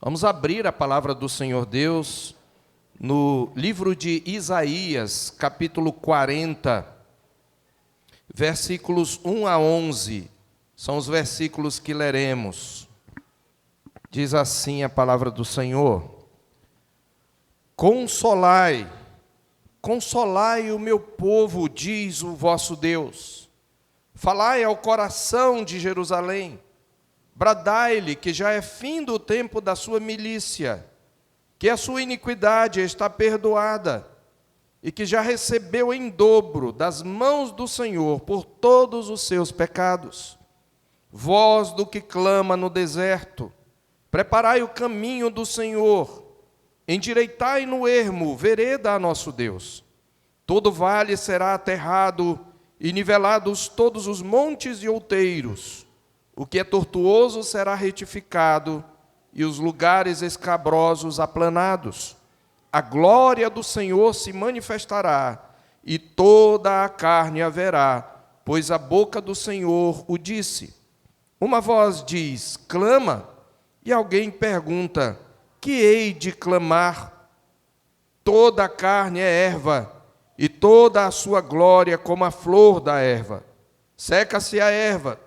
Vamos abrir a palavra do Senhor Deus no livro de Isaías, capítulo 40, versículos 1 a 11. São os versículos que leremos. Diz assim a palavra do Senhor: Consolai, consolai o meu povo, diz o vosso Deus. Falai ao coração de Jerusalém. Bradai-lhe que já é fim do tempo da sua milícia, que a sua iniquidade está perdoada, e que já recebeu em dobro das mãos do Senhor por todos os seus pecados. Voz do que clama no deserto, preparai o caminho do Senhor, endireitai no ermo vereda a nosso Deus. Todo vale será aterrado, e nivelados todos os montes e outeiros. O que é tortuoso será retificado, e os lugares escabrosos aplanados. A glória do Senhor se manifestará, e toda a carne a verá, pois a boca do Senhor o disse. Uma voz diz, clama, e alguém pergunta, que hei de clamar? Toda a carne é erva, e toda a sua glória como a flor da erva. Seca-se a erva,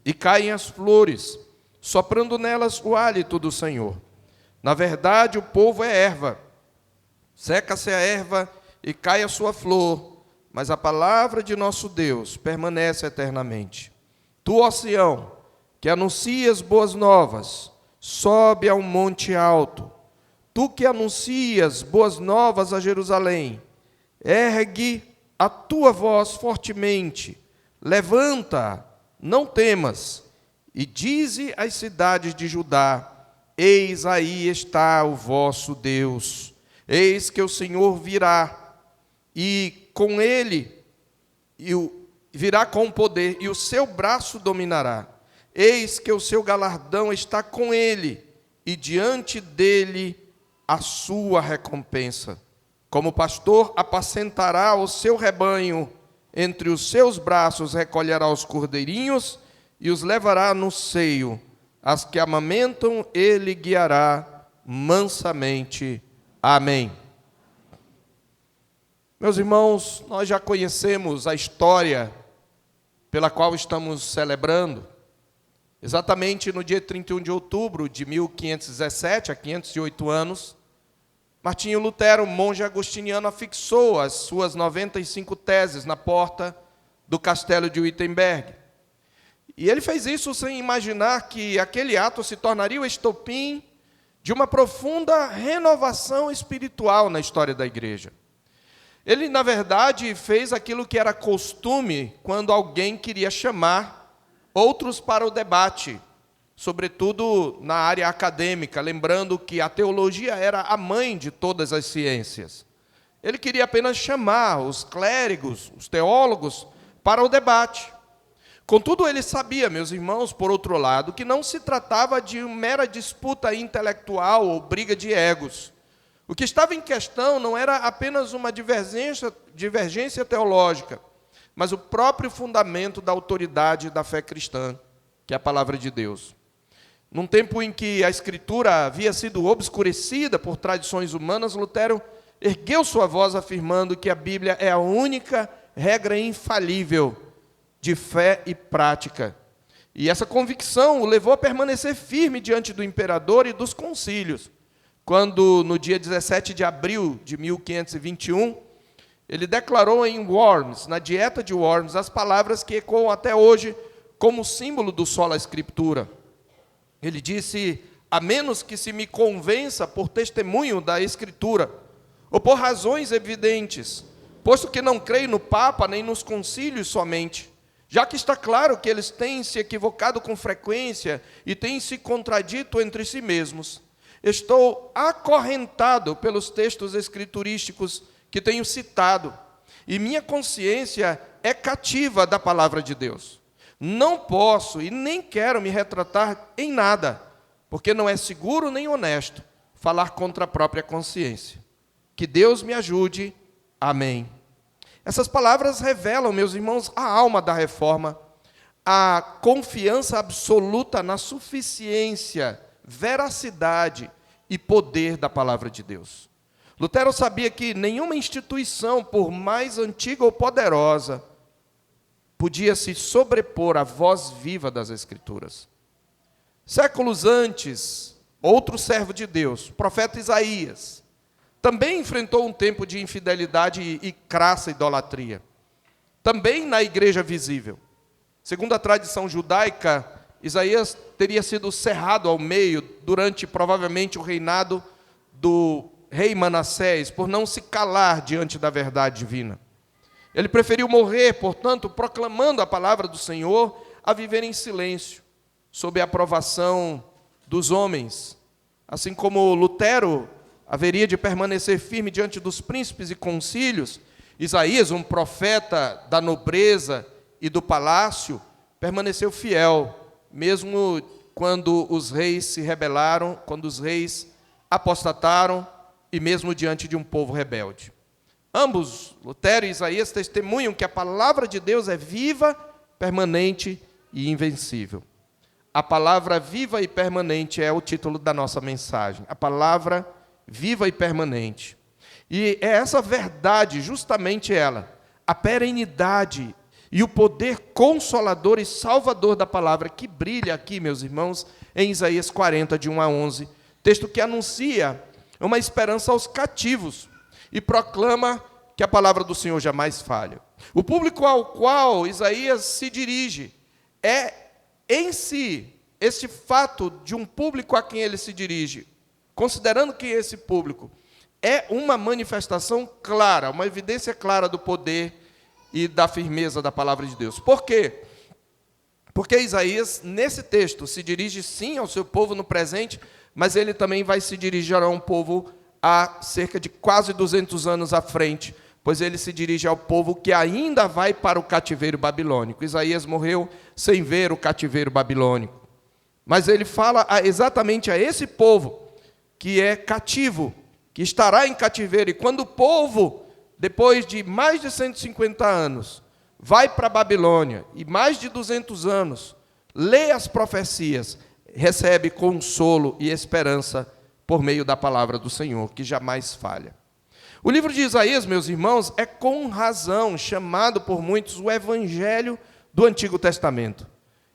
e caem as flores, soprando nelas o hálito do Senhor. Na verdade, o povo é erva. Seca-se a erva e cai a sua flor, mas a palavra de nosso Deus permanece eternamente. Tu, ó Sião, que anuncias boas novas, sobe a um monte alto. Tu que anuncias boas novas a Jerusalém, ergue a tua voz fortemente, levanta, não temas, e dize às cidades de Judá, eis aí está o vosso Deus, eis que o Senhor virá, e com ele, virá com poder, e o seu braço dominará, eis que o seu galardão está com ele, e diante dele a sua recompensa. Como pastor apacentará o seu rebanho, entre os seus braços recolherá os cordeirinhos e os levará no seio. As que amamentam, ele guiará mansamente. Amém. Meus irmãos, nós já conhecemos a história pela qual estamos celebrando. Exatamente no dia 31 de outubro de 1517, há 508 anos, Martinho Lutero, monge agostiniano, afixou as suas 95 teses na porta do castelo de Wittenberg. E ele fez isso sem imaginar que aquele ato se tornaria o estopim de uma profunda renovação espiritual na história da igreja. Ele, na verdade, fez aquilo que era costume quando alguém queria chamar outros para o debate, sobretudo na área acadêmica, lembrando que a teologia era a mãe de todas as ciências. Ele queria apenas chamar os clérigos, os teólogos, para o debate. Contudo, ele sabia, meus irmãos, por outro lado, que não se tratava de uma mera disputa intelectual ou briga de egos. O que estava em questão não era apenas uma divergência teológica, mas o próprio fundamento da autoridade da fé cristã, que é a palavra de Deus. Num tempo em que a Escritura havia sido obscurecida por tradições humanas, Lutero ergueu sua voz afirmando que a Bíblia é a única regra infalível de fé e prática. E essa convicção o levou a permanecer firme diante do imperador e dos concílios, quando, no dia 17 de abril de 1521, ele declarou em Worms, na Dieta de Worms, as palavras que ecoam até hoje como símbolo do sola Scriptura. Ele disse, a menos que se me convença por testemunho da Escritura, ou por razões evidentes, posto que não creio no Papa nem nos concílios somente, já que está claro que eles têm se equivocado com frequência e têm se contradito entre si mesmos, estou acorrentado pelos textos escriturísticos que tenho citado, e minha consciência é cativa da palavra de Deus. Não posso e nem quero me retratar em nada, porque não é seguro nem honesto falar contra a própria consciência. Que Deus me ajude. Amém. Essas palavras revelam, meus irmãos, a alma da reforma, a confiança absoluta na suficiência veracidade e poder da palavra de Deus. Lutero sabia que nenhuma instituição, por mais antiga ou poderosa, podia se sobrepor à voz viva das Escrituras. Séculos antes, outro servo de Deus, o profeta Isaías, também enfrentou um tempo de infidelidade e crassa idolatria. Também na igreja visível. Segundo a tradição judaica, Isaías teria sido cerrado ao meio durante, provavelmente, o reinado do rei Manassés, por não se calar diante da verdade divina. Ele preferiu morrer, portanto, proclamando a palavra do Senhor, a viver em silêncio, sob a aprovação dos homens. Assim como Lutero haveria de permanecer firme diante dos príncipes e concílios, Isaías, um profeta da nobreza e do palácio, permaneceu fiel, mesmo quando os reis se rebelaram, quando os reis apostataram, e mesmo diante de um povo rebelde. Ambos, Lutero e Isaías, testemunham que a palavra de Deus é viva, permanente e invencível. A palavra viva e permanente é o título da nossa mensagem. A palavra viva e permanente. E é essa verdade, justamente ela, a perenidade e o poder consolador e salvador da palavra que brilha aqui, meus irmãos, em Isaías 40, de 1 a 11, texto que anuncia uma esperança aos cativos e proclama que a palavra do Senhor jamais falha. O público ao qual Isaías se dirige é, em si, este fato de um público a quem ele se dirige, considerando que esse público é uma manifestação clara, uma evidência clara do poder e da firmeza da palavra de Deus. Por quê? Porque Isaías, nesse texto, se dirige sim ao seu povo no presente, mas ele também vai se dirigir a um povo há cerca de quase 200 anos à frente, pois ele se dirige ao povo que ainda vai para o cativeiro babilônico. Isaías morreu sem ver o cativeiro babilônico. Mas ele fala exatamente a esse povo que é cativo, que estará em cativeiro. E quando o povo, depois de mais de 150 anos, vai para a Babilônia, e mais de 200 anos, lê as profecias, recebe consolo e esperança por meio da palavra do Senhor, que jamais falha. O livro de Isaías, meus irmãos, é com razão chamado por muitos o Evangelho do Antigo Testamento.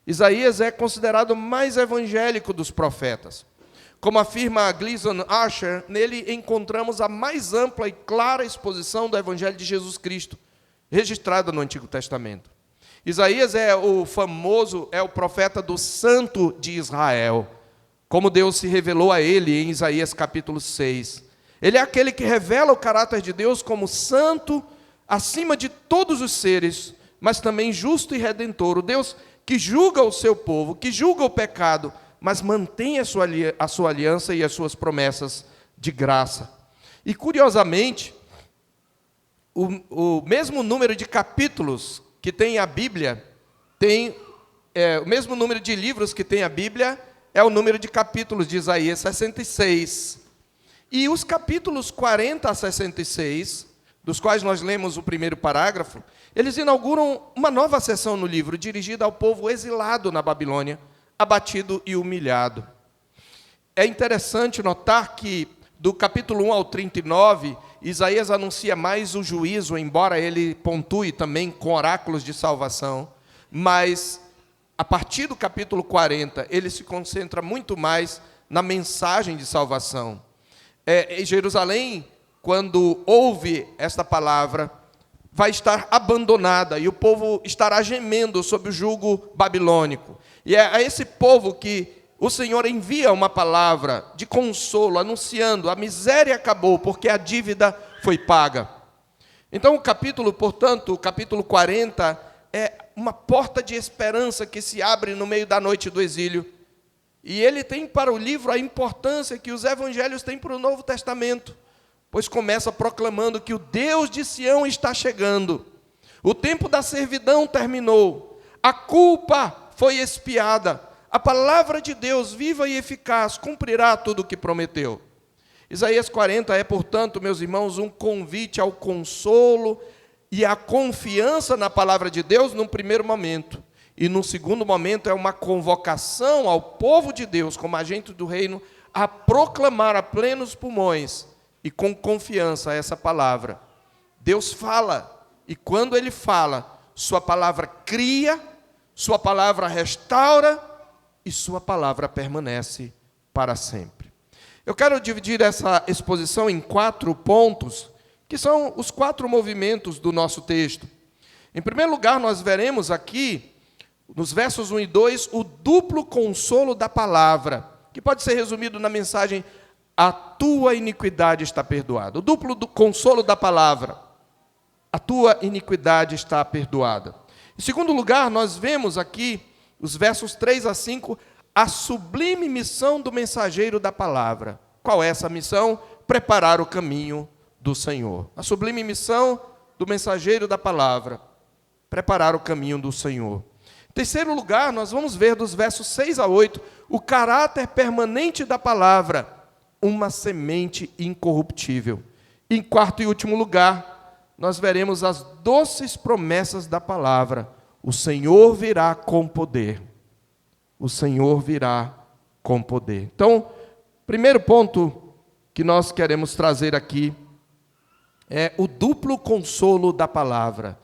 Isaías é considerado o mais evangélico dos profetas. Como afirma Gleason Asher, nele encontramos a mais ampla e clara exposição do Evangelho de Jesus Cristo, registrada no Antigo Testamento. Isaías é o profeta do Santo de Israel, como Deus se revelou a ele em Isaías capítulo 6. Ele é aquele que revela o caráter de Deus como santo, acima de todos os seres, mas também justo e redentor. O Deus que julga o seu povo, que julga o pecado, mas mantém a sua aliança e as suas promessas de graça. E, curiosamente, o mesmo número de capítulos que tem a Bíblia, o mesmo número de livros que tem a Bíblia, é o número de capítulos de Isaías 66. E os capítulos 40 a 66, dos quais nós lemos o primeiro parágrafo, eles inauguram uma nova seção no livro, dirigida ao povo exilado na Babilônia, abatido e humilhado. É interessante notar que, do capítulo 1 ao 39, Isaías anuncia mais o juízo, embora ele pontue também com oráculos de salvação, mas, a partir do capítulo 40, ele se concentra muito mais na mensagem de salvação. Em Jerusalém, quando ouve esta palavra, vai estar abandonada, e o povo estará gemendo sob o jugo babilônico. E é a esse povo que o Senhor envia uma palavra de consolo, anunciando: a miséria acabou, porque a dívida foi paga. Então, o capítulo 40, é uma porta de esperança que se abre no meio da noite do exílio. E ele tem para o livro a importância que os evangelhos têm para o Novo Testamento, pois começa proclamando que o Deus de Sião está chegando. O tempo da servidão terminou, a culpa foi expiada, a palavra de Deus, viva e eficaz, cumprirá tudo o que prometeu. Isaías 40 é, portanto, meus irmãos, um convite ao consolo e à confiança na palavra de Deus num primeiro momento, E no segundo momento é uma convocação ao povo de Deus, como agente do reino, a proclamar a plenos pulmões e com confiança essa palavra. Deus fala, e quando Ele fala, sua palavra cria, sua palavra restaura e sua palavra permanece para sempre. Eu quero dividir essa exposição em 4 pontos, que são os 4 movimentos do nosso texto. Em primeiro lugar, nós veremos aqui, nos versos 1 e 2, o duplo consolo da palavra, que pode ser resumido na mensagem: a tua iniquidade está perdoada. O duplo consolo da palavra: a tua iniquidade está perdoada. Em segundo lugar, nós vemos aqui, os versos 3 a 5, a sublime missão do mensageiro da palavra. Qual é essa missão? Preparar o caminho do Senhor. A sublime missão do mensageiro da palavra: preparar o caminho do Senhor. Em terceiro lugar, nós vamos ver dos versos 6 a 8, o caráter permanente da palavra, uma semente incorruptível. Em quarto e último lugar, nós veremos as doces promessas da palavra: o Senhor virá com poder. O Senhor virá com poder. Então, primeiro ponto que nós queremos trazer aqui é o duplo consolo da palavra.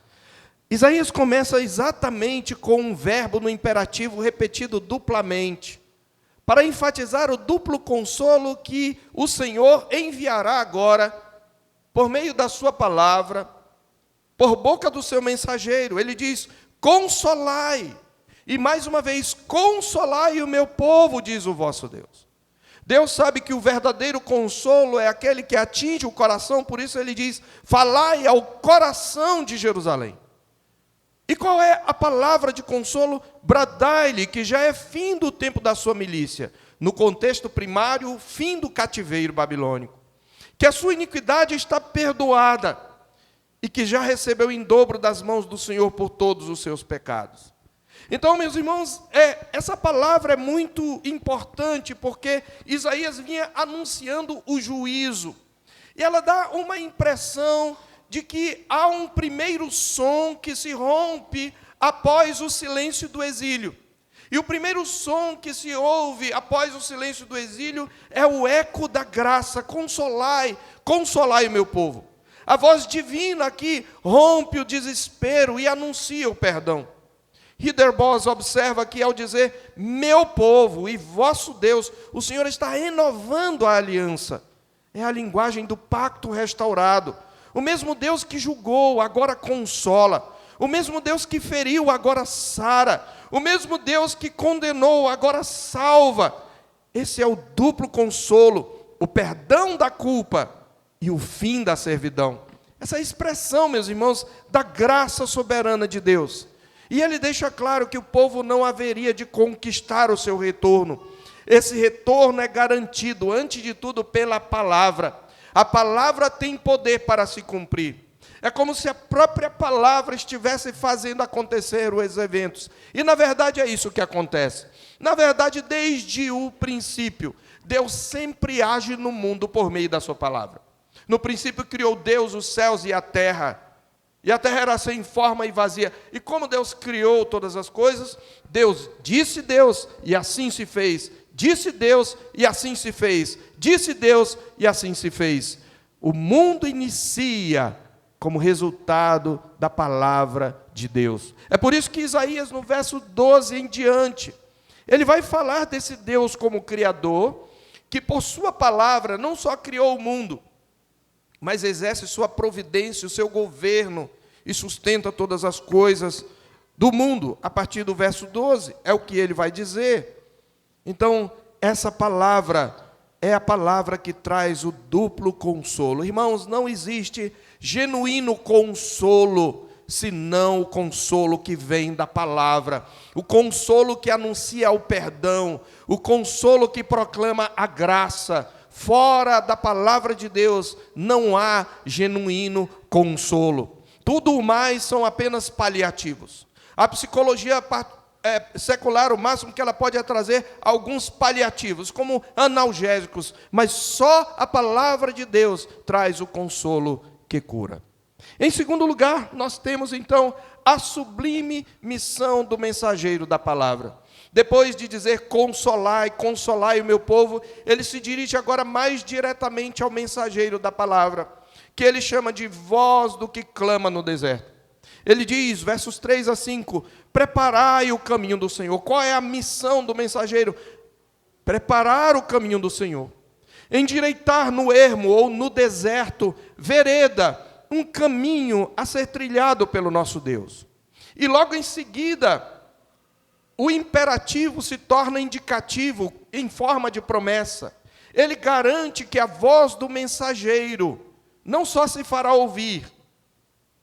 Isaías começa exatamente com um verbo no imperativo repetido duplamente, para enfatizar o duplo consolo que o Senhor enviará agora, por meio da sua palavra, por boca do seu mensageiro. Ele diz: consolai. E mais uma vez, consolai o meu povo, diz o vosso Deus. Deus sabe que o verdadeiro consolo é aquele que atinge o coração, por isso ele diz: falai ao coração de Jerusalém. E qual é a palavra de consolo? Bradai-lhe, que já é fim do tempo da sua milícia. No contexto primário, fim do cativeiro babilônico. Que a sua iniquidade está perdoada e que já recebeu em dobro das mãos do Senhor por todos os seus pecados. Então, meus irmãos, essa palavra é muito importante, porque Isaías vinha anunciando o juízo. E ela dá uma impressão de que há um primeiro som que se rompe após o silêncio do exílio. E o primeiro som que se ouve após o silêncio do exílio é o eco da graça: consolai, consolai o meu povo. A voz divina aqui rompe o desespero e anuncia o perdão. Ridderbos observa que ao dizer meu povo e vosso Deus, o Senhor está renovando a aliança. É a linguagem do pacto restaurado. O mesmo Deus que julgou, agora consola. O mesmo Deus que feriu, agora sara. O mesmo Deus que condenou, agora salva. Esse é o duplo consolo, o perdão da culpa e o fim da servidão. Essa é a expressão, meus irmãos, da graça soberana de Deus. E ele deixa claro que o povo não haveria de conquistar o seu retorno. Esse retorno é garantido, antes de tudo, pela palavra. A palavra tem poder para se cumprir. É como se a própria palavra estivesse fazendo acontecer os eventos. E, na verdade, é isso que acontece. Na verdade, desde o princípio, Deus sempre age no mundo por meio da sua palavra. No princípio, criou Deus os céus e a terra era sem forma e vazia. E como Deus criou todas as coisas, Deus disse Deus, e assim se fez. Disse Deus, e assim se fez. Disse Deus, e assim se fez. O mundo inicia como resultado da palavra de Deus. É por isso que Isaías, no verso 12 em diante, ele vai falar desse Deus como Criador, que por sua palavra não só criou o mundo, mas exerce sua providência, o seu governo, e sustenta todas as coisas do mundo. A partir do verso 12, é o que ele vai dizer. Então, essa palavra é a palavra que traz o duplo consolo. Irmãos, não existe genuíno consolo, senão o consolo que vem da palavra. O consolo que anuncia o perdão, o consolo que proclama a graça. Fora da palavra de Deus não há genuíno consolo. Tudo o mais são apenas paliativos. A psicologia secular, o máximo que ela pode é trazer alguns paliativos, como analgésicos, mas só a palavra de Deus traz o consolo que cura. Em segundo lugar, nós temos então a sublime missão do mensageiro da palavra. Depois de dizer consolai o meu povo, ele se dirige agora mais diretamente ao mensageiro da palavra, que ele chama de voz do que clama no deserto. Ele diz, versos 3 a 5, preparai o caminho do Senhor. Qual é a missão do mensageiro? Preparar o caminho do Senhor. Endireitar no ermo ou no deserto, vereda, um caminho a ser trilhado pelo nosso Deus. E logo em seguida, o imperativo se torna indicativo em forma de promessa. Ele garante que a voz do mensageiro não só se fará ouvir,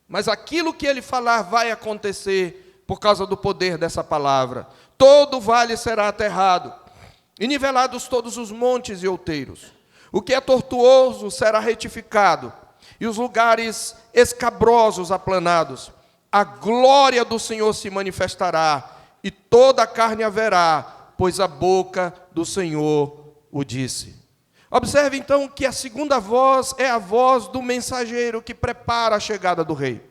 mas aquilo que ele falar vai acontecer por causa do poder dessa palavra. Todo vale será aterrado, e nivelados todos os montes e outeiros. O que é tortuoso será retificado, e os lugares escabrosos aplanados. A glória do Senhor se manifestará, e toda a carne haverá, pois a boca do Senhor o disse. Observe então que a segunda voz é a voz do mensageiro que prepara a chegada do rei.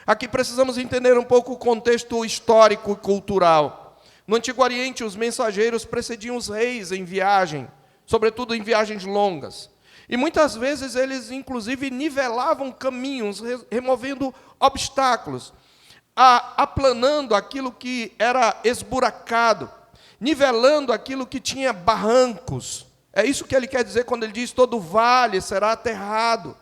Aqui precisamos entender um pouco o contexto histórico e cultural. No Antigo Oriente, os mensageiros precediam os reis em viagem, sobretudo em viagens longas. E muitas vezes eles, inclusive, nivelavam caminhos, removendo obstáculos, aplanando aquilo que era esburacado, nivelando aquilo que tinha barrancos. É isso que ele quer dizer quando ele diz, todo vale será aterrado,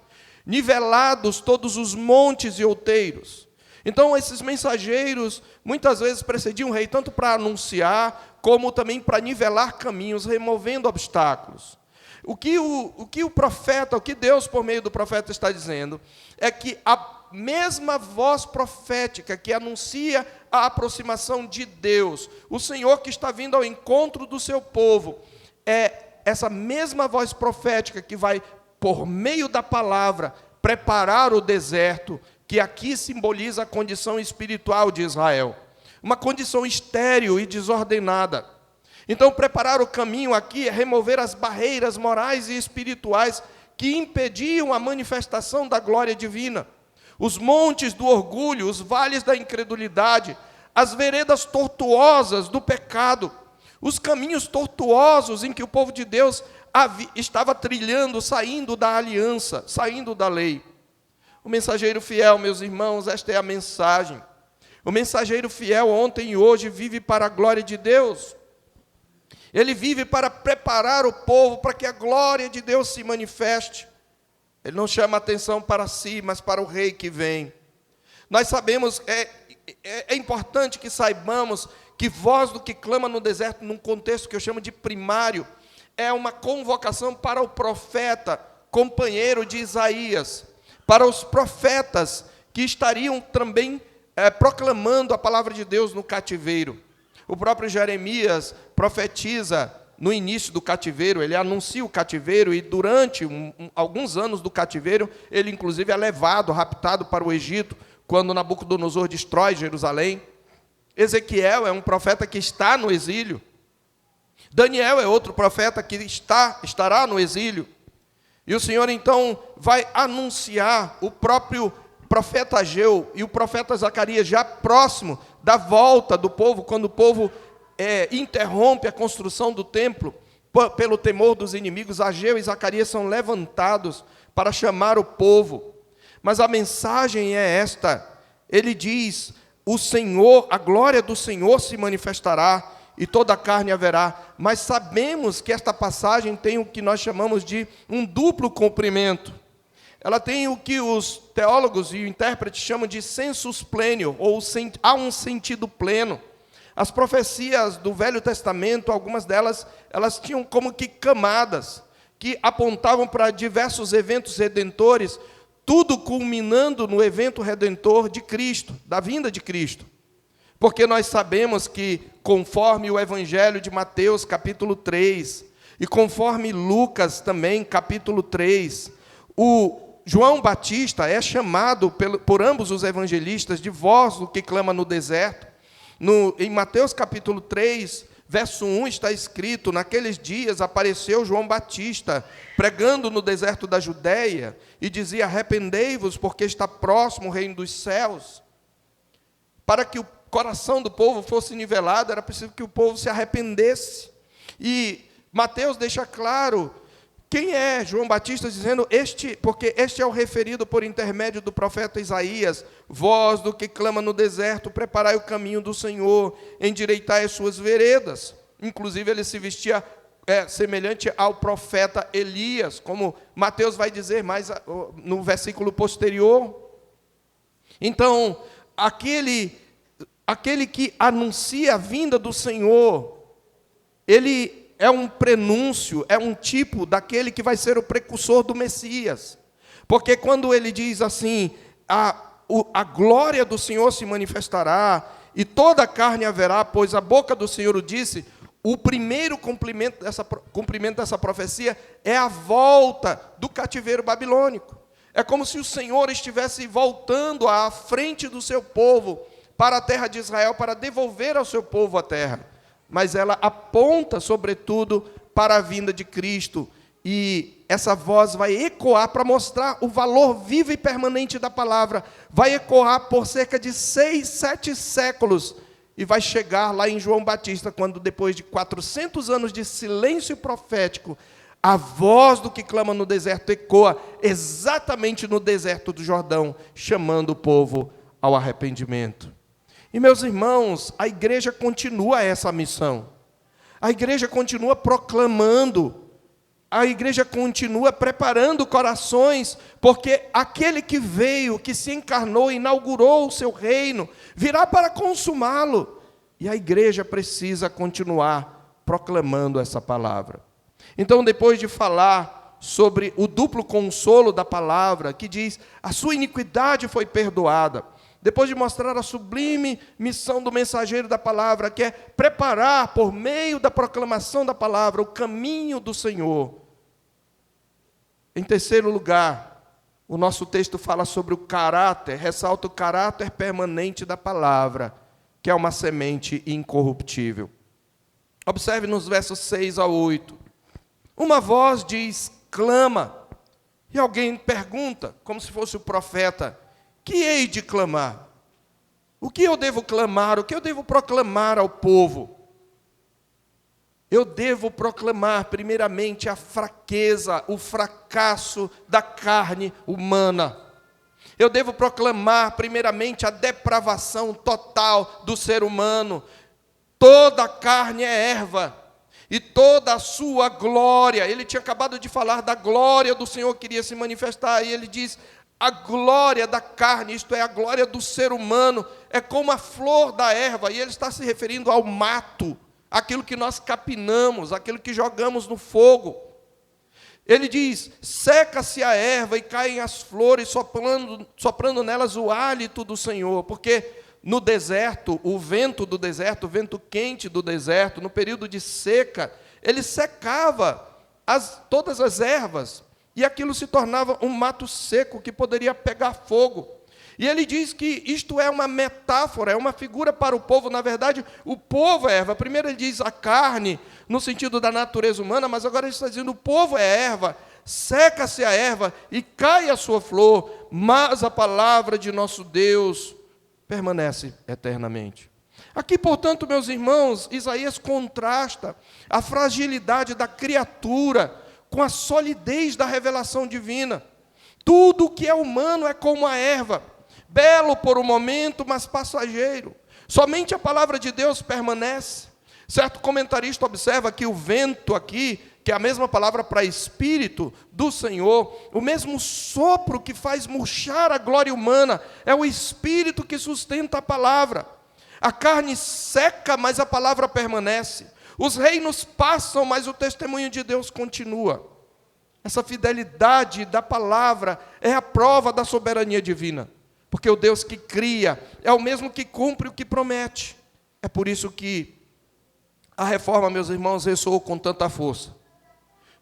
nivelados todos os montes e outeiros. Então, esses mensageiros, muitas vezes precediam o rei, tanto para anunciar, como também para nivelar caminhos, removendo obstáculos. O que o profeta, o que Deus, por meio do profeta, está dizendo, é que a mesma voz profética que anuncia a aproximação de Deus, o Senhor que está vindo ao encontro do seu povo, é essa mesma voz profética que vai, por meio da palavra, preparar o deserto, que aqui simboliza a condição espiritual de Israel. Uma condição estéril e desordenada. Então, preparar o caminho aqui é remover as barreiras morais e espirituais que impediam a manifestação da glória divina. Os montes do orgulho, os vales da incredulidade, as veredas tortuosas do pecado, os caminhos tortuosos em que o povo de Deus estava trilhando, saindo da aliança, saindo da lei. O mensageiro fiel, meus irmãos, esta é a mensagem. O mensageiro fiel ontem e hoje vive para a glória de Deus. Ele vive para preparar o povo para que a glória de Deus se manifeste. Ele não chama atenção para si, mas para o rei que vem. Nós sabemos, é importante que saibamos que voz do que clama no deserto, num contexto que eu chamo de primário, é uma convocação para o profeta, companheiro de Isaías, para os profetas que estariam também proclamando a palavra de Deus no cativeiro. O próprio Jeremias profetiza no início do cativeiro, ele anuncia o cativeiro, e durante alguns anos do cativeiro, ele inclusive é levado, raptado para o Egito, quando Nabucodonosor destrói Jerusalém. Ezequiel é um profeta que está no exílio. Daniel é outro profeta que estará no exílio. E o Senhor, então, vai anunciar o próprio profeta Ageu e o profeta Zacarias, já próximo da volta do povo, quando o povo interrompe a construção do templo, pelo temor dos inimigos. Ageu e Zacarias são levantados para chamar o povo. Mas a mensagem é esta. Ele diz, o Senhor, a glória do Senhor se manifestará, e toda a carne haverá. Mas sabemos que esta passagem tem o que nós chamamos de um duplo cumprimento. Ela tem o que os teólogos e o intérprete chamam de sensus plenior, ou há um sentido pleno. As profecias do Velho Testamento, algumas delas, elas tinham como que camadas, que apontavam para diversos eventos redentores, tudo culminando no evento redentor de Cristo, da vinda de Cristo. Porque nós sabemos que, conforme o Evangelho de Mateus, capítulo 3, e conforme Lucas também, capítulo 3, o João Batista é chamado por ambos os evangelistas de voz do que clama no deserto. Em Mateus capítulo 3, Verso 1 está escrito: naqueles dias apareceu João Batista, pregando no deserto da Judéia, e dizia: arrependei-vos, porque está próximo o reino dos céus. Para que o coração do povo fosse nivelado, era preciso que o povo se arrependesse. E Mateus deixa claro quem é João Batista, dizendo, porque este é o referido por intermédio do profeta Isaías: voz do que clama no deserto, preparai o caminho do Senhor, endireitai as suas veredas. Inclusive ele se vestia semelhante ao profeta Elias, como Mateus vai dizer mais no versículo posterior. Então, aquele que anuncia a vinda do Senhor, ele é um prenúncio, é um tipo daquele que vai ser o precursor do Messias. Porque quando ele diz assim, a glória do Senhor se manifestará, e toda a carne haverá, pois a boca do Senhor o disse, o primeiro cumprimento dessa profecia é a volta do cativeiro babilônico. É como se o Senhor estivesse voltando à frente do seu povo para a terra de Israel, para devolver ao seu povo a terra. Mas ela aponta, sobretudo, para a vinda de Cristo. E essa voz vai ecoar para mostrar o valor vivo e permanente da palavra. Vai ecoar por cerca de 6, 7 séculos. E vai chegar lá em João Batista, quando depois de 400 anos de silêncio profético, a voz do que clama no deserto ecoa exatamente no deserto do Jordão, chamando o povo ao arrependimento. E, meus irmãos, a igreja continua essa missão. A igreja continua proclamando. A igreja continua preparando corações, porque aquele que veio, que se encarnou, inaugurou o seu reino, virá para consumá-lo. E a igreja precisa continuar proclamando essa palavra. Então, depois de falar sobre o duplo consolo da palavra, que diz, a sua iniquidade foi perdoada, depois de mostrar a sublime missão do mensageiro da palavra, que é preparar, por meio da proclamação da palavra, o caminho do Senhor. Em terceiro lugar, o nosso texto fala sobre o caráter, ressalta o caráter permanente da palavra, que é uma semente incorruptível. Observe nos versos 6 a 8. Uma voz diz, clama, e alguém pergunta, como se fosse o profeta, que hei de clamar? O que eu devo clamar? O que eu devo proclamar ao povo? Eu devo proclamar, primeiramente, a fraqueza, o fracasso da carne humana. Eu devo proclamar, primeiramente, a depravação total do ser humano. Toda a carne é erva, e toda a sua glória. Ele tinha acabado de falar da glória do Senhor que iria se manifestar, e ele diz, a glória da carne, isto é, a glória do ser humano, é como a flor da erva, e ele está se referindo ao mato, aquilo que nós capinamos, aquilo que jogamos no fogo. Ele diz, seca-se a erva e caem as flores, soprando nelas o hálito do Senhor, porque no deserto, o vento do deserto, o vento quente do deserto, no período de seca, ele secava todas as ervas, e aquilo se tornava um mato seco que poderia pegar fogo. E ele diz que isto é uma metáfora, é uma figura para o povo. Na verdade, o povo é erva. Primeiro ele diz a carne, no sentido da natureza humana, mas agora ele está dizendo o povo é erva, seca-se a erva e cai a sua flor, mas a palavra de nosso Deus permanece eternamente. Aqui, portanto, meus irmãos, Isaías contrasta a fragilidade da criatura com a solidez da revelação divina. Tudo o que é humano é como a erva, belo por um momento, mas passageiro. Somente a palavra de Deus permanece. Certo comentarista observa que o vento aqui, que é a mesma palavra para espírito do Senhor, o mesmo sopro que faz murchar a glória humana, é o espírito que sustenta a palavra. A carne seca, mas a palavra permanece. Os reinos passam, mas o testemunho de Deus continua. Essa fidelidade da palavra é a prova da soberania divina. Porque o Deus que cria é o mesmo que cumpre o que promete. É por isso que a reforma, meus irmãos, ressoou com tanta força.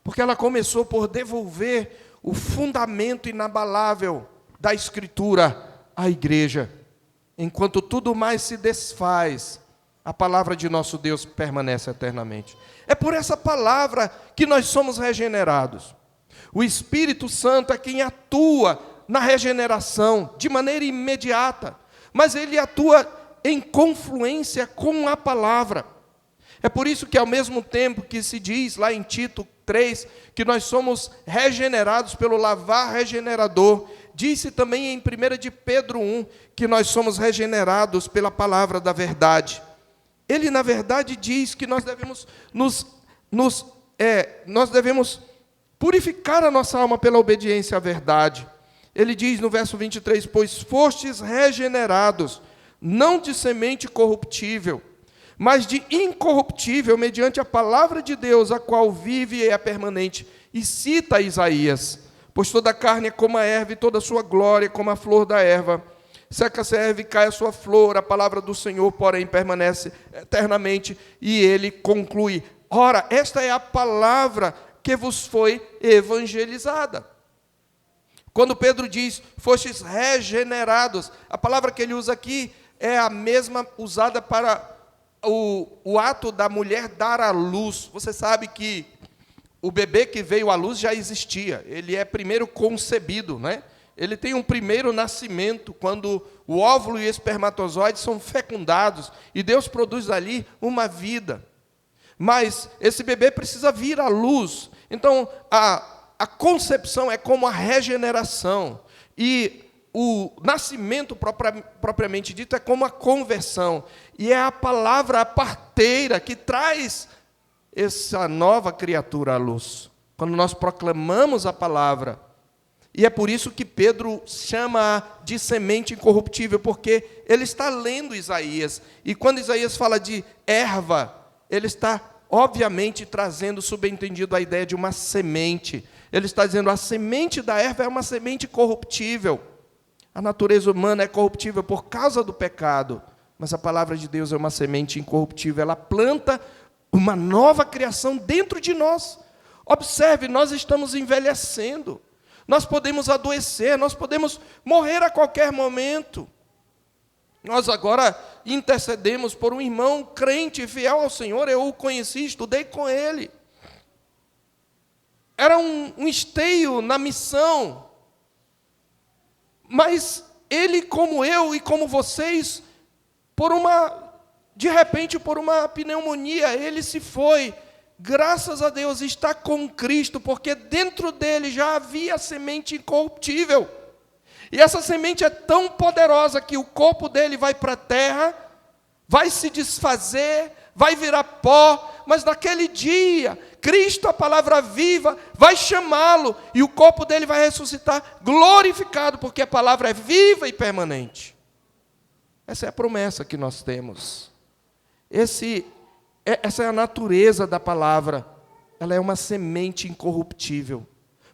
Porque ela começou por devolver o fundamento inabalável da Escritura à igreja. Enquanto tudo mais se desfaz, a palavra de nosso Deus permanece eternamente. É por essa palavra que nós somos regenerados. O Espírito Santo é quem atua na regeneração de maneira imediata, mas ele atua em confluência com a palavra. É por isso que, ao mesmo tempo que se diz lá em Tito 3, que nós somos regenerados pelo lavar regenerador, disse também em 1 de Pedro 1, que nós somos regenerados pela palavra da verdade. Ele, na verdade, diz que nós devemos nós devemos purificar a nossa alma pela obediência à verdade. Ele diz no verso 23, pois fostes regenerados, não de semente corruptível, mas de incorruptível, mediante a palavra de Deus, a qual vive e é permanente. E cita Isaías, pois toda a carne é como a erva, e toda a sua glória como a flor da erva. Seca-se a erva e cai a sua flor, a palavra do Senhor, porém, permanece eternamente. E ele conclui, ora, esta é a palavra que vos foi evangelizada. Quando Pedro diz, fostes regenerados, a palavra que ele usa aqui é a mesma usada para o ato da mulher dar à luz. Você sabe que o bebê que veio à luz já existia, ele é primeiro concebido, né? Ele tem um primeiro nascimento, quando o óvulo e o espermatozoide são fecundados, e Deus produz ali uma vida. Mas esse bebê precisa vir à luz. Então, a concepção é como a regeneração, e o nascimento propriamente dito é como a conversão, e é a palavra, a parteira, que traz essa nova criatura à luz. Quando nós proclamamos a palavra, e é por isso que Pedro chama de semente incorruptível, porque ele está lendo Isaías, e quando Isaías fala de erva, ele está, obviamente, trazendo subentendido a ideia de uma semente. Ele está dizendo, a semente da erva é uma semente corruptível. A natureza humana é corruptível por causa do pecado, mas a palavra de Deus é uma semente incorruptível. Ela planta uma nova criação dentro de nós. Observe, nós estamos envelhecendo. Nós podemos adoecer, nós podemos morrer a qualquer momento. Nós agora intercedemos por um irmão crente e fiel ao Senhor, eu o conheci, estudei com ele. Era um esteio na missão, mas ele, como eu e como vocês, de repente, por uma pneumonia, ele se foi. Graças a Deus, está com Cristo, porque dentro dele já havia semente incorruptível. E essa semente é tão poderosa que o corpo dele vai para a terra, vai se desfazer, vai virar pó, mas naquele dia, Cristo, a palavra viva, vai chamá-lo, e o corpo dele vai ressuscitar glorificado, porque a palavra é viva e permanente. Essa é a promessa que nós temos. Essa é a natureza da palavra. Ela é uma semente incorruptível.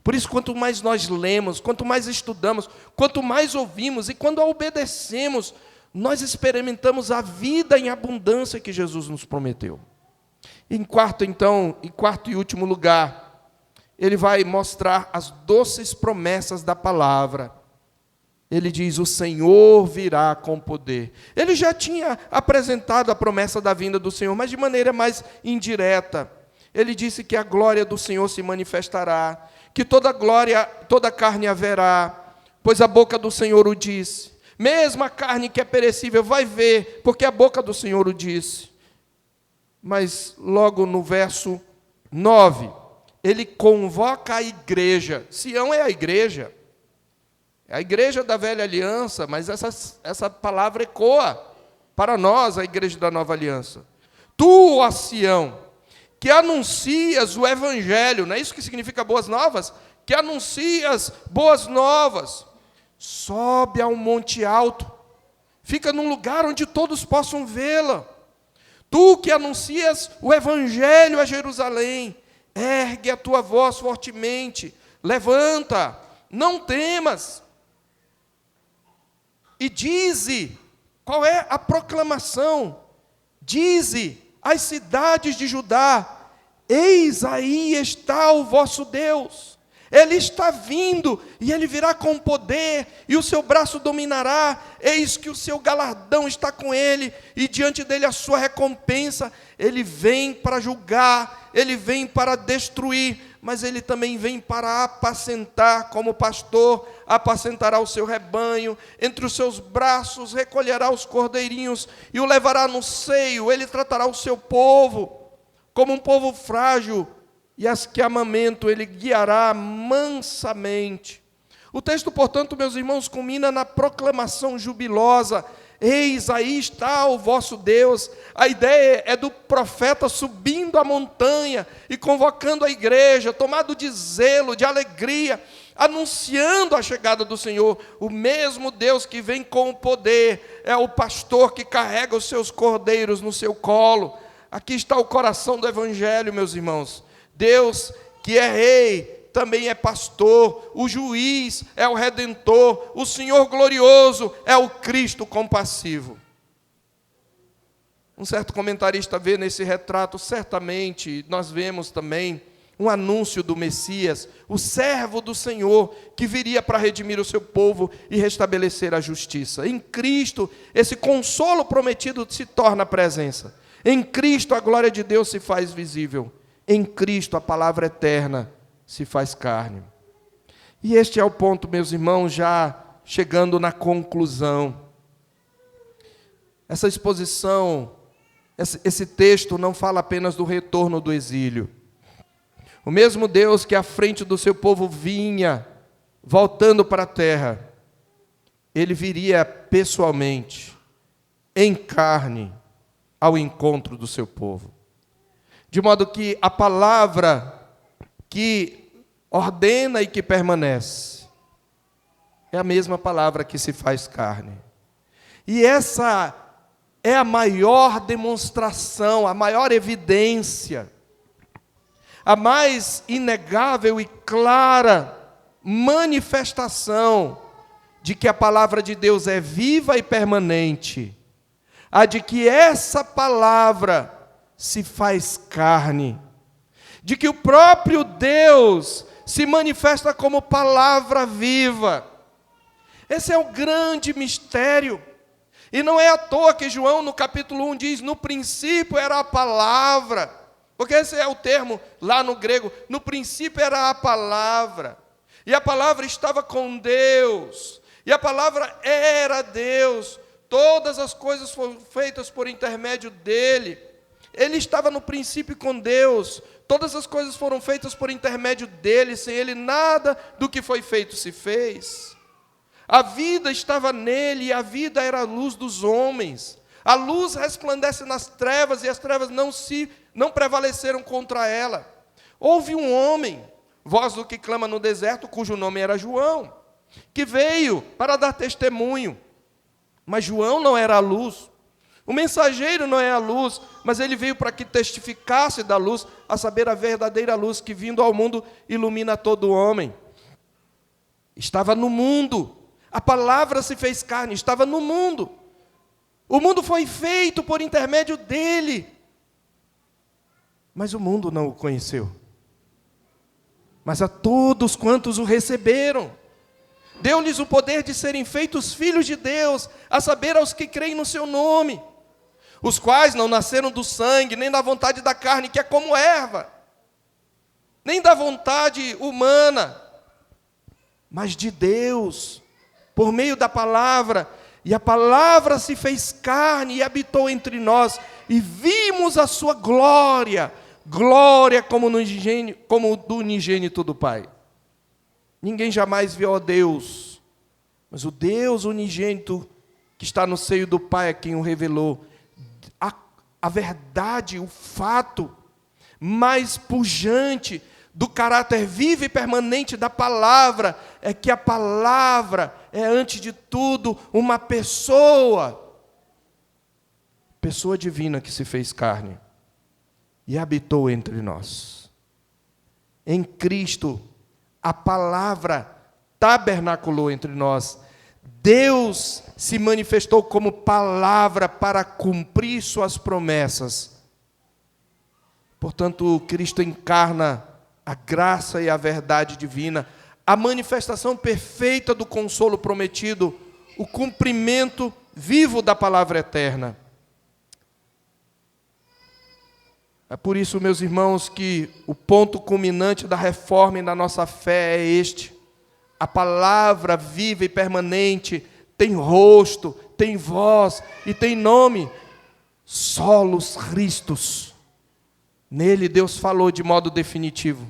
Por isso, quanto mais nós lemos, quanto mais estudamos, quanto mais ouvimos, e quando a obedecemos, nós experimentamos a vida em abundância que Jesus nos prometeu. Em quarto e último lugar, ele vai mostrar as doces promessas da palavra. Ele diz, o Senhor virá com poder. Ele já tinha apresentado a promessa da vinda do Senhor, mas de maneira mais indireta. Ele disse que a glória do Senhor se manifestará, que toda glória, toda carne haverá, pois a boca do Senhor o disse. Mesmo a carne que é perecível vai ver, porque a boca do Senhor o disse. Mas logo no verso 9, ele convoca a igreja. Sião é a igreja. É a igreja da velha aliança, mas essa palavra ecoa para nós, a igreja da nova aliança. Tu, ó Sião, que anuncias o evangelho, não é isso que significa boas novas? Que anuncias boas novas, sobe a um monte alto, fica num lugar onde todos possam vê-la. Tu que anuncias o evangelho a Jerusalém, ergue a tua voz fortemente, levanta, não temas. E dize, qual é a proclamação? Dize às cidades de Judá, eis aí está o vosso Deus. Ele está vindo, e ele virá com poder, e o seu braço dominará. Eis que o seu galardão está com ele, e diante dele a sua recompensa. Ele vem para julgar, ele vem para destruir, mas ele também vem para apacentar. Como pastor, apacentará o seu rebanho, entre os seus braços recolherá os cordeirinhos, e o levará no seio. Ele tratará o seu povo como um povo frágil, e as que amamentam ele guiará mansamente. O texto, portanto, meus irmãos, culmina na proclamação jubilosa: eis, aí está o vosso Deus. A ideia é do profeta subindo a montanha e convocando a igreja, tomado de zelo, de alegria, anunciando a chegada do Senhor. O mesmo Deus que vem com o poder é o pastor que carrega os seus cordeiros no seu colo. Aqui está o coração do Evangelho, meus irmãos. Deus, que é rei, também é pastor. O juiz é o redentor. O Senhor glorioso é o Cristo compassivo. Um certo comentarista vê nesse retrato, certamente, nós vemos também um anúncio do Messias, o servo do Senhor, que viria para redimir o seu povo e restabelecer a justiça. Em Cristo, esse consolo prometido se torna presença. Em Cristo, a glória de Deus se faz visível. Em Cristo, a palavra eterna se faz carne. E este é o ponto, meus irmãos, já chegando na conclusão. Essa exposição, esse texto não fala apenas do retorno do exílio. O mesmo Deus que à frente do seu povo vinha, voltando para a terra, ele viria pessoalmente, em carne, ao encontro do seu povo. De modo que a palavra que ordena e que permanece é a mesma palavra que se faz carne. E essa é a maior demonstração, a maior evidência, a mais inegável e clara manifestação de que a palavra de Deus é viva e permanente, a de que essa palavra se faz carne, de que o próprio Deus se manifesta como palavra viva. Esse é o grande mistério. E não é à toa que João, no capítulo 1, diz: no princípio era a palavra. Porque esse é o termo lá no grego. No princípio era a palavra. E a palavra estava com Deus. E a palavra era Deus. Todas as coisas foram feitas por intermédio dele. Ele estava no princípio com Deus. Todas as coisas foram feitas por intermédio dele. Sem ele, nada do que foi feito se fez. A vida estava nele, e a vida era a luz dos homens. A luz resplandece nas trevas, e as trevas não prevaleceram contra ela. Houve um homem, voz do que clama no deserto, cujo nome era João, que veio para dar testemunho. Mas João não era a luz. O mensageiro não é a luz, mas ele veio para que testificasse da luz, a saber, a verdadeira luz que, vindo ao mundo, ilumina todo homem. Estava no mundo. A palavra se fez carne, estava no mundo. O mundo foi feito por intermédio dele. Mas o mundo não o conheceu. Mas a todos quantos o receberam, deu-lhes o poder de serem feitos filhos de Deus, a saber, aos que creem no seu nome, os quais não nasceram do sangue, nem da vontade da carne, que é como erva, nem da vontade humana, mas de Deus, por meio da palavra. E a palavra se fez carne e habitou entre nós, e vimos a sua glória, glória como do unigênito do Pai. Ninguém jamais viu a Deus, mas o Deus unigênito que está no seio do Pai é quem o revelou. A verdade, o fato mais pujante do caráter vivo e permanente da palavra é que a palavra é, antes de tudo, uma pessoa divina que se fez carne e habitou entre nós. Em Cristo, a palavra tabernaculou entre nós. Deus se manifestou como palavra para cumprir suas promessas. Portanto, Cristo encarna a graça e a verdade divina, a manifestação perfeita do consolo prometido, o cumprimento vivo da palavra eterna. É por isso, meus irmãos, que o ponto culminante da reforma e da nossa fé é este: a palavra viva e permanente tem rosto, tem voz e tem nome, Solus Christus. Nele Deus falou de modo definitivo.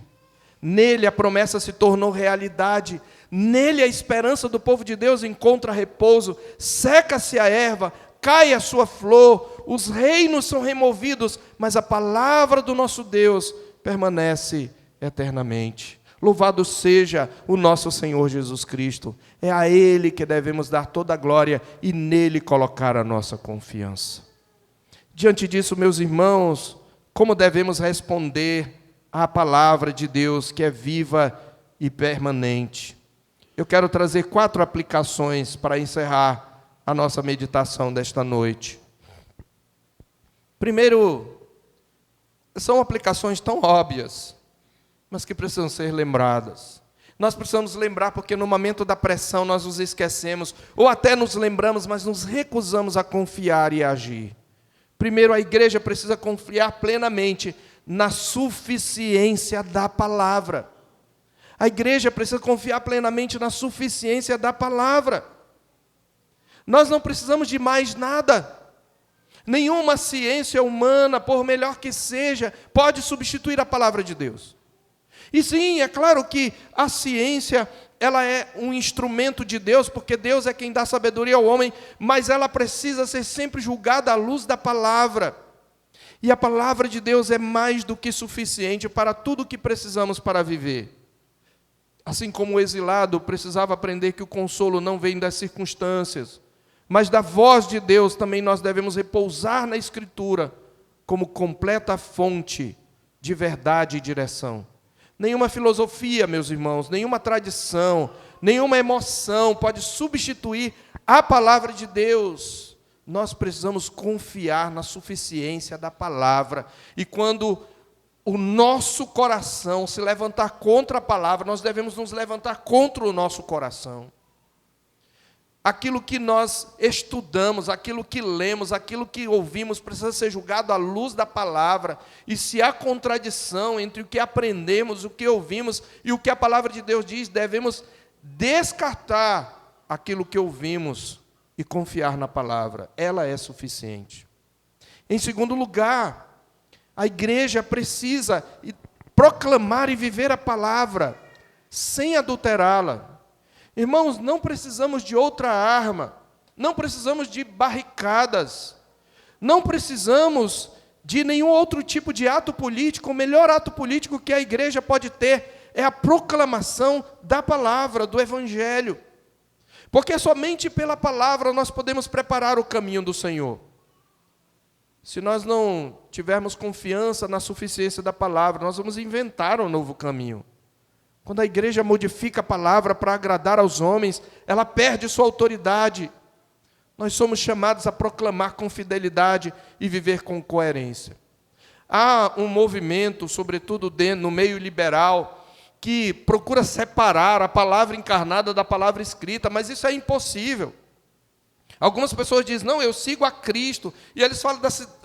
Nele a promessa se tornou realidade. Nele a esperança do povo de Deus encontra repouso. Seca-se a erva, cai a sua flor, os reinos são removidos, mas a palavra do nosso Deus permanece eternamente. Louvado seja o nosso Senhor Jesus Cristo. É a Ele que devemos dar toda a glória e nele colocar a nossa confiança. Diante disso, meus irmãos, como devemos responder à palavra de Deus que é viva e permanente? Eu quero trazer 4 aplicações para encerrar a nossa meditação desta noite. Primeiro, são aplicações tão óbvias, mas que precisam ser lembradas. Nós precisamos lembrar porque no momento da pressão nós nos esquecemos, ou até nos lembramos, mas nos recusamos a confiar e a agir. Primeiro, a igreja precisa confiar plenamente na suficiência da palavra. A igreja precisa confiar plenamente na suficiência da palavra. Nós não precisamos de mais nada. Nenhuma ciência humana, por melhor que seja, pode substituir a palavra de Deus. E sim, é claro que a ciência, ela é um instrumento de Deus, porque Deus é quem dá sabedoria ao homem, mas ela precisa ser sempre julgada à luz da palavra. E a palavra de Deus é mais do que suficiente para tudo o que precisamos para viver. Assim como o exilado precisava aprender que o consolo não vem das circunstâncias, mas da voz de Deus, também nós devemos repousar na Escritura como completa fonte de verdade e direção. Nenhuma filosofia, meus irmãos, nenhuma tradição, nenhuma emoção pode substituir a palavra de Deus. Nós precisamos confiar na suficiência da palavra. E quando o nosso coração se levantar contra a palavra, nós devemos nos levantar contra o nosso coração. Aquilo que nós estudamos, aquilo que lemos, aquilo que ouvimos, precisa ser julgado à luz da palavra. E se há contradição entre o que aprendemos, o que ouvimos e o que a palavra de Deus diz, devemos descartar aquilo que ouvimos e confiar na palavra. Ela é suficiente. Em segundo lugar, a igreja precisa proclamar e viver a palavra sem adulterá-la. Irmãos, não precisamos de outra arma, não precisamos de barricadas, não precisamos de nenhum outro tipo de ato político. O melhor ato político que a igreja pode ter é a proclamação da palavra, do Evangelho. Porque somente pela palavra nós podemos preparar o caminho do Senhor. Se nós não tivermos confiança na suficiência da palavra, nós vamos inventar um novo caminho. Quando a igreja modifica a palavra para agradar aos homens, ela perde sua autoridade. Nós somos chamados a proclamar com fidelidade e viver com coerência. Há um movimento, sobretudo no meio liberal, que procura separar a palavra encarnada da palavra escrita, mas isso é impossível. Algumas pessoas dizem, não, eu sigo a Cristo, e eles falam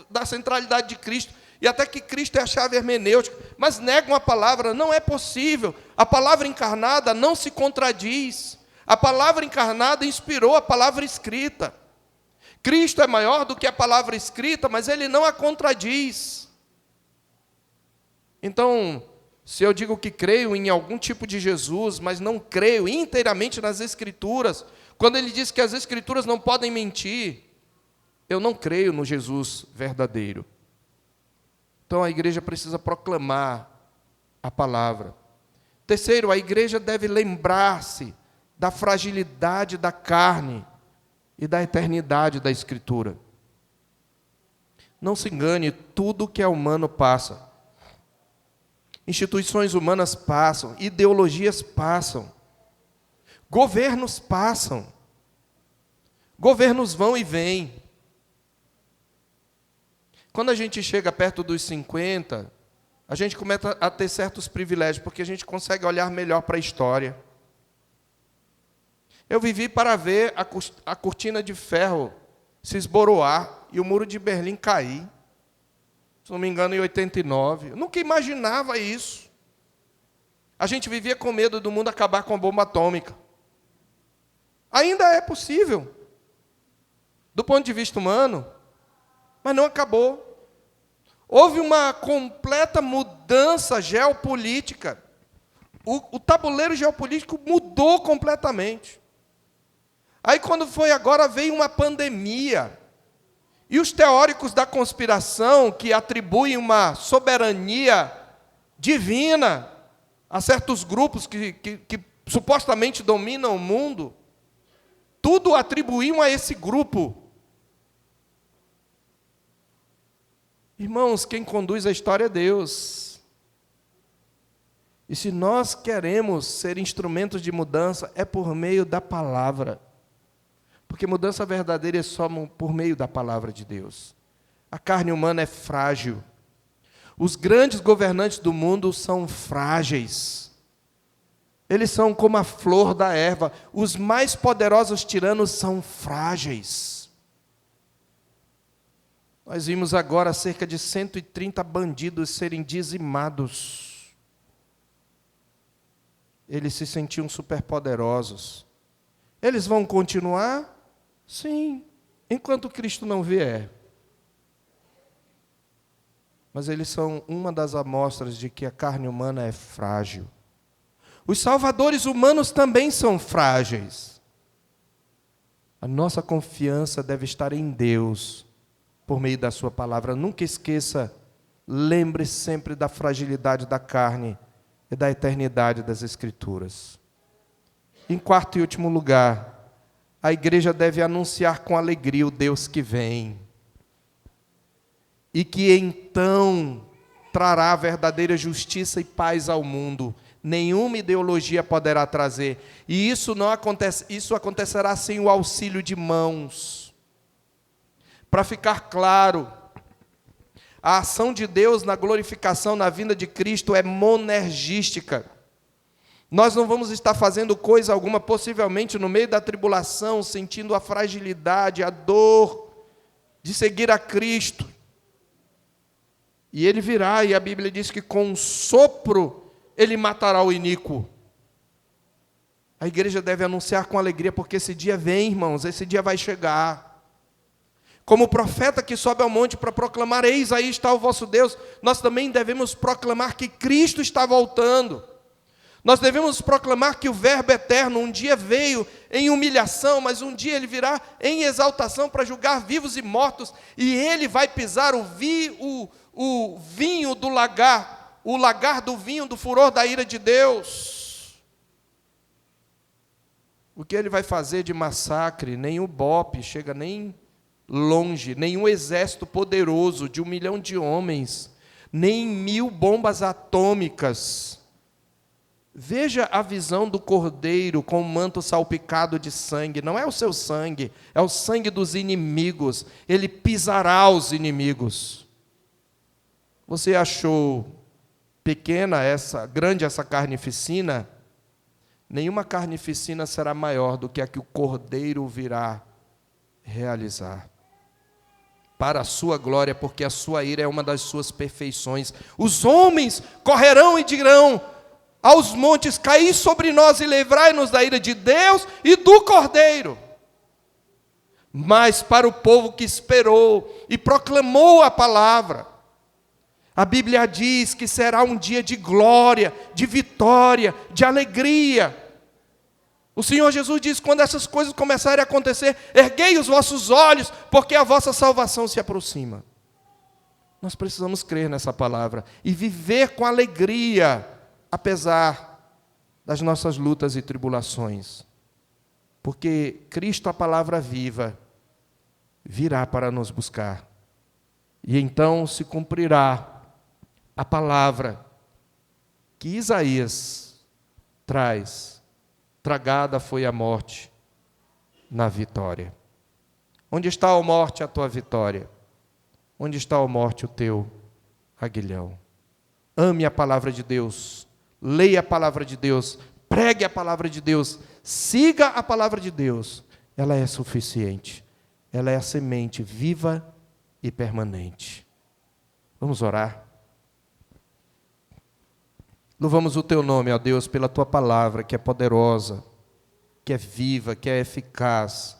da centralidade de Cristo, e até que Cristo é a chave hermenêutica, mas negam a palavra. Não é possível. A palavra encarnada não se contradiz. A palavra encarnada inspirou a palavra escrita. Cristo é maior do que a palavra escrita, mas ele não a contradiz. Então, se eu digo que creio em algum tipo de Jesus, mas não creio inteiramente nas Escrituras, quando ele diz que as Escrituras não podem mentir, eu não creio no Jesus verdadeiro. Então a igreja precisa proclamar a palavra. Terceiro, a igreja deve lembrar-se da fragilidade da carne e da eternidade da Escritura. Não se engane, tudo que é humano passa. Instituições humanas passam, ideologias passam, governos passam, governos vão e vêm. Quando a gente chega perto dos 50, a gente começa a ter certos privilégios, porque a gente consegue olhar melhor para a história. Eu vivi para ver a cortina de ferro se esboroar e o muro de Berlim cair. Se não me engano, em 89. Eu nunca imaginava isso. A gente vivia com medo do mundo acabar com a bomba atômica. Ainda é possível, do ponto de vista humano, mas não acabou. Houve uma completa mudança geopolítica. O tabuleiro geopolítico mudou completamente. Aí, quando foi agora, veio uma pandemia. E os teóricos da conspiração, que atribuem uma soberania divina a certos grupos que supostamente dominam o mundo, tudo atribuíam a esse grupo. Irmãos, quem conduz a história é Deus. E se nós queremos ser instrumentos de mudança, é por meio da palavra. Porque mudança verdadeira é só por meio da palavra de Deus. A carne humana é frágil. Os grandes governantes do mundo são frágeis. Eles são como a flor da erva. Os mais poderosos tiranos são frágeis. Nós vimos agora cerca de 130 bandidos serem dizimados. Eles se sentiam superpoderosos. Eles vão continuar? Sim, enquanto Cristo não vier. Mas eles são uma das amostras de que a carne humana é frágil. Os salvadores humanos também são frágeis. A nossa confiança deve estar em Deus, por meio da sua palavra. Nunca esqueça, lembre sempre da fragilidade da carne e da eternidade das Escrituras. Em quarto e último lugar, a igreja deve anunciar com alegria o Deus que vem. E que então trará verdadeira justiça e paz ao mundo. Nenhuma ideologia poderá trazer. E isso acontecerá sem o auxílio de mãos. Para ficar claro, a ação de Deus na glorificação, na vinda de Cristo é monergística. Nós não vamos estar fazendo coisa alguma, possivelmente no meio da tribulação, sentindo a fragilidade, a dor de seguir a Cristo. E Ele virá, e a Bíblia diz que com um sopro Ele matará o iníquo. A igreja deve anunciar com alegria, porque esse dia vem, irmãos, esse dia vai chegar. Como o profeta que sobe ao monte para proclamar, eis aí está o vosso Deus, nós também devemos proclamar que Cristo está voltando. Nós devemos proclamar que o Verbo eterno um dia veio em humilhação, mas um dia Ele virá em exaltação para julgar vivos e mortos, e Ele vai pisar o vinho do lagar, o lagar do vinho do furor da ira de Deus. O que Ele vai fazer de massacre, nem o BOPE chega nem longe, nenhum exército poderoso de 1 milhão de homens, nem 1000 bombas atômicas. Veja a visão do cordeiro com o manto salpicado de sangue. Não é o seu sangue, é o sangue dos inimigos. Ele pisará os inimigos. Você achou grande essa carnificina? Nenhuma carnificina será maior do que a que o cordeiro virá realizar. Para a sua glória, porque a sua ira é uma das suas perfeições. Os homens correrão e dirão aos montes, caí sobre nós e livrai-nos da ira de Deus e do Cordeiro. Mas para o povo que esperou e proclamou a palavra, a Bíblia diz que será um dia de glória, de vitória, de alegria. O Senhor Jesus diz, quando essas coisas começarem a acontecer, erguei os vossos olhos, porque a vossa salvação se aproxima. Nós precisamos crer nessa palavra e viver com alegria, apesar das nossas lutas e tribulações. Porque Cristo, a palavra viva, virá para nos buscar. E então se cumprirá a palavra que Isaías traz. Tragada foi a morte na vitória. Onde está, ó morte, a tua vitória? Onde está, ó morte, o teu aguilhão? ame a palavra de Deus, leia a palavra de Deus, pregue a palavra de Deus, siga a palavra de Deus. Ela é suficiente. Ela é a semente viva e permanente. Vamos orar. Louvamos o teu nome, ó Deus, pela tua palavra, que é poderosa, que é viva, que é eficaz,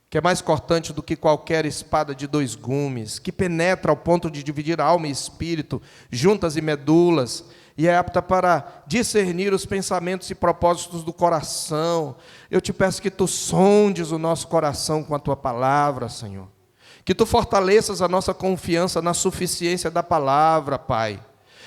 que é mais cortante do que qualquer espada de 2 gumes, que penetra ao ponto de dividir alma e espírito, juntas e medulas, e é apta para discernir os pensamentos e propósitos do coração. Eu te peço que tu sondes o nosso coração com a tua palavra, Senhor. Que tu fortaleças a nossa confiança na suficiência da palavra, Pai.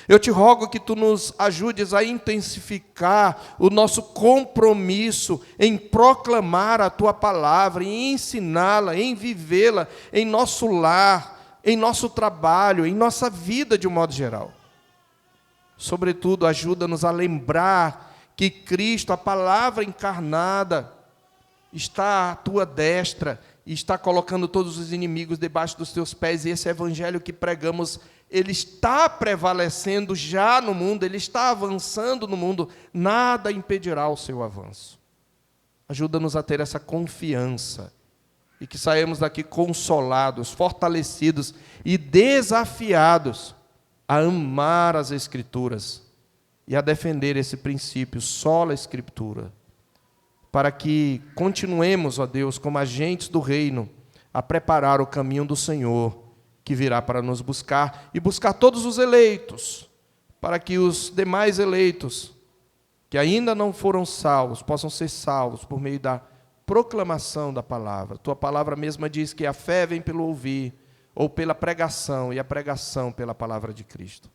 Eu te rogo que tu nos ajudes a intensificar o nosso compromisso em proclamar a tua palavra, em ensiná-la, em vivê-la em nosso lar, em nosso trabalho, em nossa vida de um modo geral. Sobretudo, ajuda-nos a lembrar que Cristo, a palavra encarnada, está à tua destra e está colocando todos os inimigos debaixo dos teus pés, e esse evangelho que pregamos, ele está prevalecendo já no mundo, ele está avançando no mundo, nada impedirá o seu avanço. Ajuda-nos a ter essa confiança e que saímos daqui consolados, fortalecidos e desafiados a amar as Escrituras e a defender esse princípio, sola Escritura, para que continuemos, ó Deus, como agentes do reino, a preparar o caminho do Senhor, que virá para nos buscar, e buscar todos os eleitos, para que os demais eleitos, que ainda não foram salvos, possam ser salvos por meio da proclamação da palavra. Tua palavra mesma diz que a fé vem pelo ouvir, ou pela pregação, e a pregação pela palavra de Cristo.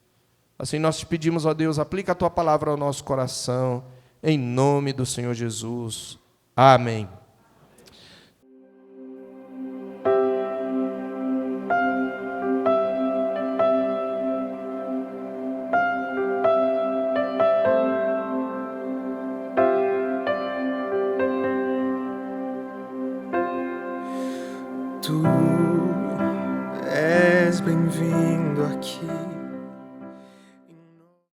Assim nós te pedimos, ó Deus, aplica a tua palavra ao nosso coração, em nome do Senhor Jesus. Amém. Tu és bem-vindo aqui.